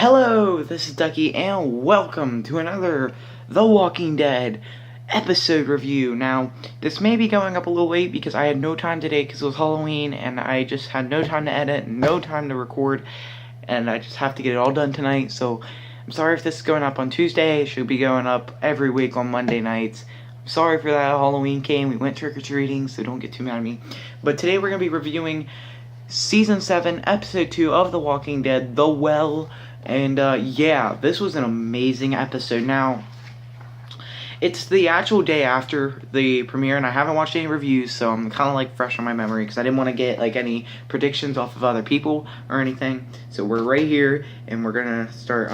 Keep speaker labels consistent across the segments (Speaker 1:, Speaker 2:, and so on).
Speaker 1: Hello, this is Ducky, and welcome to another The Walking Dead episode review. Now, this may be going up a little late because I had no time today because it was Halloween, and I just had no time to edit, no time to record, and I just have to get it all done tonight, so I'm sorry if this is going up on Tuesday. It should be going up every week on Monday nights. I'm sorry for that. Halloween came, we went trick-or-treating, so don't get too mad at me. But today we're going to be reviewing Season 7, Episode 2 of The Walking Dead, The Well. And yeah, this was an amazing episode. Now, it's the actual day after the premiere, and I haven't watched any reviews, so I'm kind of like fresh on my memory because I didn't want to get like any predictions off of other people or anything. So we're right here, and we're gonna start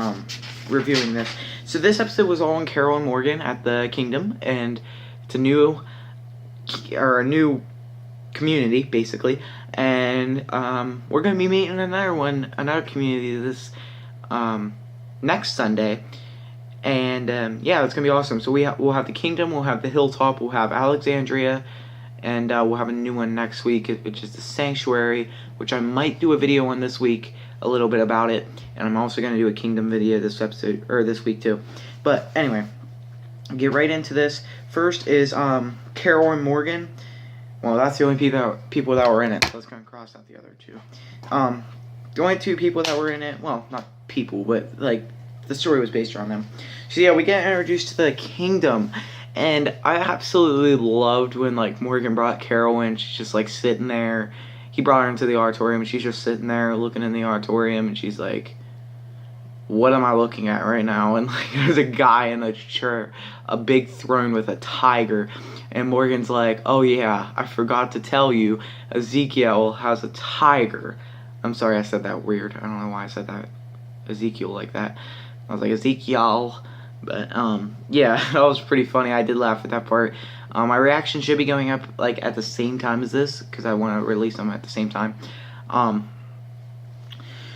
Speaker 1: reviewing this. So this episode was all on Carol and Morgan at the Kingdom, and it's a new community basically, and we're gonna be meeting another community this next Sunday, and yeah, it's gonna be awesome. So we'll have the Kingdom, we'll have the Hilltop, we'll have Alexandria, and we'll have a new one next week, which is the Sanctuary, which I might do a video on this week, a little bit about it, and I'm also gonna do a Kingdom video this episode or this week too. But anyway, get right into this. First is Carol and Morgan. Well, that's the only people that were in it. So let's kind of cross out the other two. The only two people that were in it, well, not people, but like the story was based around them. So yeah, we get introduced to the Kingdom, and I absolutely loved when like Morgan brought Carol in. She's just like sitting there. He brought her into the auditorium, and she's just sitting there looking in the auditorium, and she's like, "What am I looking at right now?" And like there's a guy in a chair, a big throne with a tiger, and Morgan's like, "Oh yeah, I forgot to tell you, Ezekiel has a tiger." I'm sorry I said that weird. I don't know why I said that Ezekiel like that. I was like, Ezekiel. But yeah, that was pretty funny. I did laugh at that part. My reaction should be going up like at the same time as this, because I want to release them at the same time.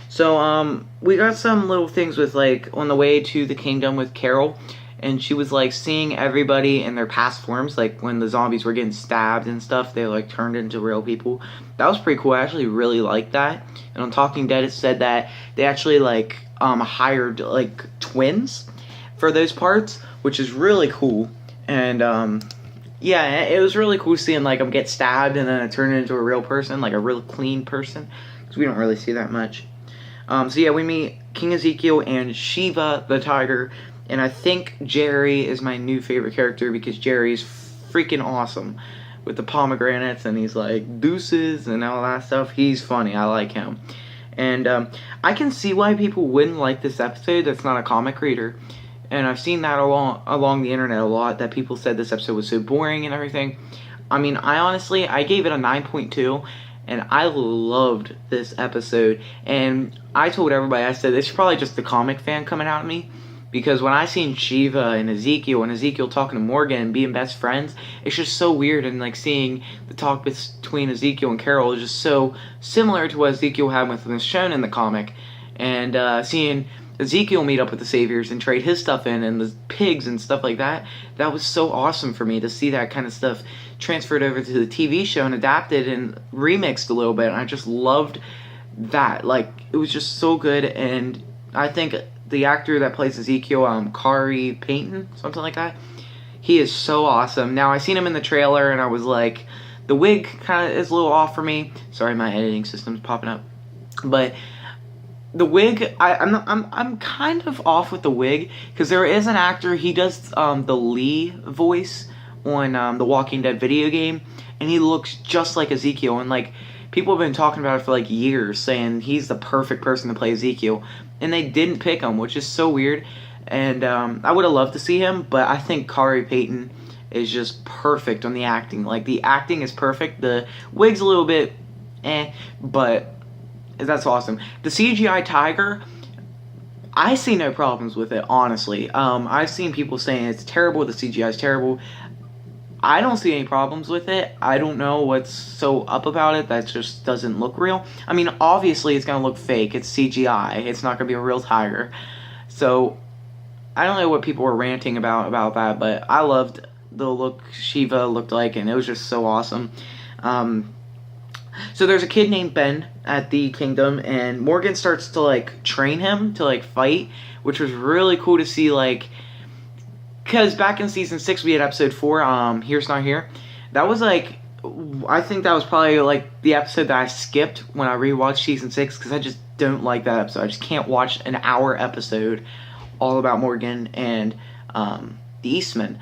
Speaker 1: So we got some little things with like on the way to the Kingdom with Carol, and she was like seeing everybody in their past forms, like when the zombies were getting stabbed and stuff, they like turned into real people. That was pretty cool. I actually really liked that. And on Talking Dead, it said that they actually like hired like twins for those parts, which is really cool. And yeah, it was really cool seeing like them get stabbed and then it turned into a real person, like a real clean person, because we don't really see that much. So yeah, we meet King Ezekiel and Shiva the tiger, and I think Jerry is my new favorite character because Jerry's freaking awesome with the pomegranates, and he's like deuces and all that stuff. He's funny. I like him. And I can see why people wouldn't like this episode that's not a comic reader. And I've seen that along the internet a lot, that people said this episode was so boring and everything. I mean, I gave it a 9.2. And I loved this episode. And I told everybody, I said, it's probably just the comic fan coming out of me. Because when I seen Shiva and Ezekiel talking to Morgan and being best friends, it's just so weird. And like seeing the talk between Ezekiel and Carol is just so similar to what Ezekiel had with Michonne in the comic. And seeing Ezekiel meet up with the Saviors and trade his stuff in, and the pigs and stuff like that, that was so awesome for me to see that kind of stuff transferred over to the TV show and adapted and remixed a little bit. And I just loved that. Like, it was just so good. And I think the actor that plays Ezekiel, Corey Payton, something like that, he is so awesome. Now, I seen him in the trailer, and I was like, the wig kind of is a little off for me. Sorry, my editing system's popping up. But the wig, I'm kind of off with the wig, because there is an actor, he does the Lee voice on the Walking Dead video game, and he looks just like Ezekiel, and like people have been talking about it for like years, saying he's the perfect person to play Ezekiel, and they didn't pick him, which is so weird. And I would have loved to see him, but I think Corey Payton is just perfect on the acting. Like, the acting is perfect. The wig's a little bit but that's awesome. The CGI tiger, I see no problems with it, honestly. I've seen people saying it's terrible, the CGI is terrible. I don't see any problems with it. I don't know what's so up about it that just doesn't look real. I mean, obviously it's going to look fake. It's CGI. It's not going to be a real tiger. So, I don't know what people were ranting about that, but I loved the look Shiva looked like, and it was just so awesome. So there's a kid named Ben at the kingdom, and Morgan starts to like train him to like fight, which was really cool to see. Like, because back in season 6 we had episode 4, Here's Not Here. That was like, I think that was probably like the episode that I skipped when I rewatched season 6, because I just don't like that episode. I just can't watch an hour episode all about Morgan and the Eastman.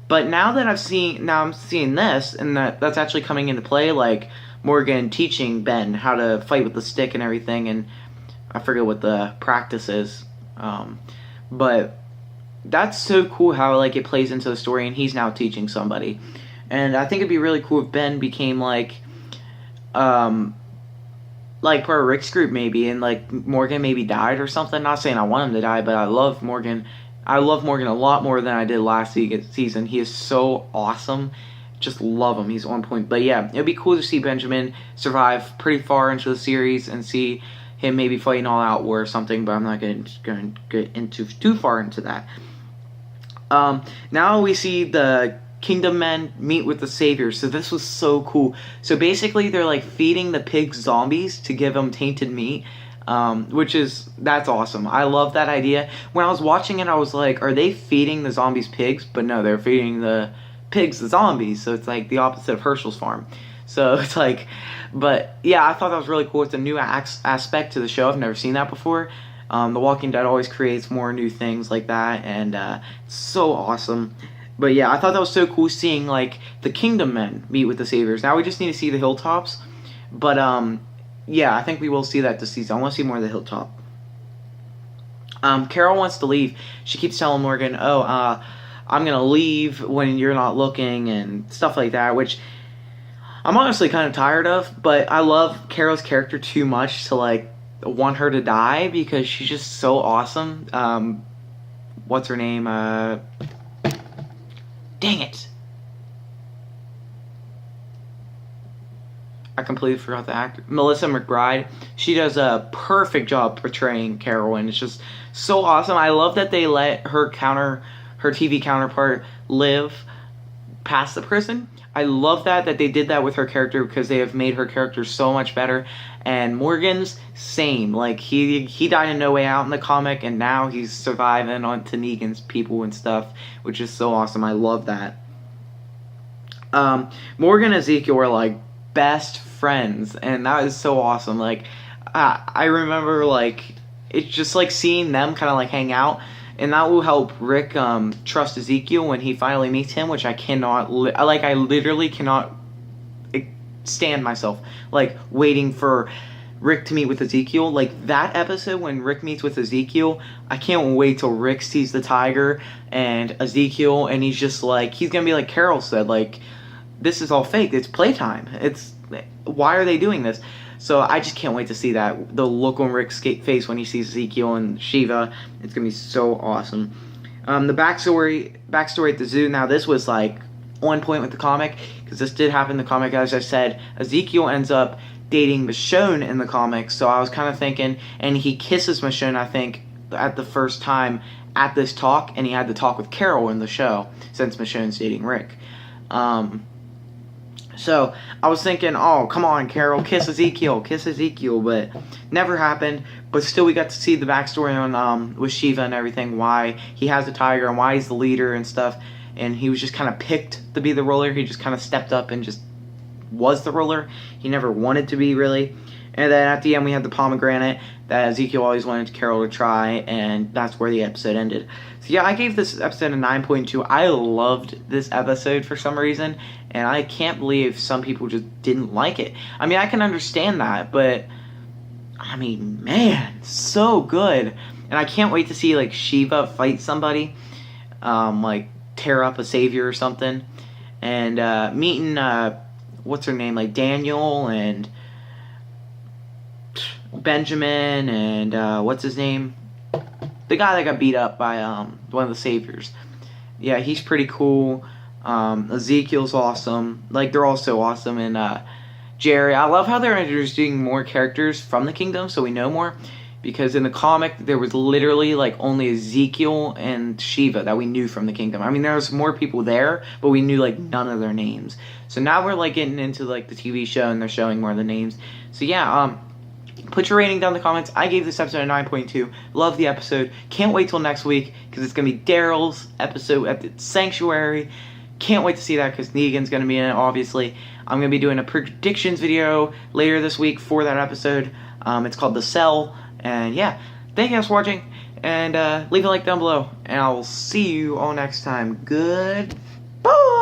Speaker 1: But now that I'm seeing this, and that's actually coming into play, like Morgan teaching Ben how to fight with the stick and everything, and I forget what the practice is, but that's so cool how like it plays into the story, and he's now teaching somebody. And I think it'd be really cool if Ben became like part of Rick's group maybe, and like Morgan maybe died or something. Not saying I want him to die, but I love Morgan. I love Morgan a lot more than I did last season. He is so awesome. Just love him. He's on point. But yeah, it'd be cool to see Benjamin survive pretty far into the series and see him maybe fighting all out war or something, but I'm not going to get into too far into that. Now we see the Kingdom Men meet with the Saviors. So this was so cool. So basically they're like feeding the pigs zombies to give them tainted meat. That's awesome. I love that idea. When I was watching it, I was like, are they feeding the zombies pigs? But no, they're feeding the pigs the zombies. So it's like the opposite of Herschel's farm. So it's like, but yeah, I thought that was really cool. It's a new aspect to the show. I've never seen that before. The Walking Dead always creates more new things like that, and it's so awesome. But yeah, I thought that was so cool seeing like the Kingdom Men meet with the Saviors. Now we just need to see the Hilltops. But yeah, I think we will see that this season. I want to see more of the Hilltop. Carol wants to leave. She keeps telling Morgan, I'm going to leave when you're not looking and stuff like that, which I'm honestly kind of tired of. But I love Carol's character too much to like want her to die, because she's just so awesome. What's her name? Dang it. I completely forgot the actor. Melissa McBride. She does a perfect job portraying Carol, and it's just so awesome. I love that they let her TV counterpart live past the prison. I love that they did that with her character, because they have made her character so much better. And Morgan's same. Like he died in No Way Out in the comic, and now he's surviving on to Negan's people and stuff, which is so awesome. I love that. Morgan and Ezekiel were like best friends, and that is so awesome. Like I remember like it's just like seeing them kind of like hang out, and that will help Rick trust Ezekiel when he finally meets him, which I cannot I literally cannot stand myself like waiting for Rick to meet with Ezekiel. Like that episode when Rick meets with Ezekiel, I can't wait till Rick sees the tiger and Ezekiel, and he's just like, he's gonna be like Carol said, like, this is all fake, it's playtime, why are they doing this? So I just can't wait to see that, the look on Rick's face when he sees Ezekiel and Shiva. It's gonna be so awesome. The backstory at the zoo. Now this was like on point with the comic, because this did happen in the comic. As I said, Ezekiel ends up dating Michonne in the comic, so I was kind of thinking, and he kisses Michonne, I think, at the first time at this talk, and he had to talk with Carol in the show, since Michonne's dating Rick. So I was thinking, oh, come on, Carol, kiss Ezekiel, but never happened. But still, we got to see the backstory on with Shiva and everything, why he has a tiger and why he's the leader and stuff. And he was just kind of picked to be the ruler. He just kind of stepped up and just was the ruler. He never wanted to be, really. And then at the end, we had the pomegranate that Ezekiel always wanted Carol to try, and that's where the episode ended. So yeah, I gave this episode a 9.2. I loved this episode for some reason, and I can't believe some people just didn't like it. I mean, I can understand that, but I mean, man, so good. And I can't wait to see like Shiva fight somebody, like tear up a savior or something, and meeting what's her name, like Daniel and Benjamin and what's his name, the guy that got beat up by one of the saviors. Yeah, he's pretty cool. Ezekiel's awesome. Like, they're all so awesome. And Jerry, I love how they're introducing more characters from the kingdom, so we know more. because in the comic there was literally like only Ezekiel and Shiva that we knew from the kingdom. I mean, there was more people there, but we knew like none of their names. So now we're like getting into like the TV show and they're showing more of the names. So yeah, put your rating down in the comments. I gave this episode a 9.2. Love the episode. Can't wait till next week because it's gonna be Daryl's episode at the Sanctuary. Can't wait to see that because Negan's gonna be in it, obviously. I'm gonna be doing a predictions video later this week for that episode. It's called The Cell. And yeah, thank you guys for watching, and leave a like down below, and I will see you all next time. Goodbye!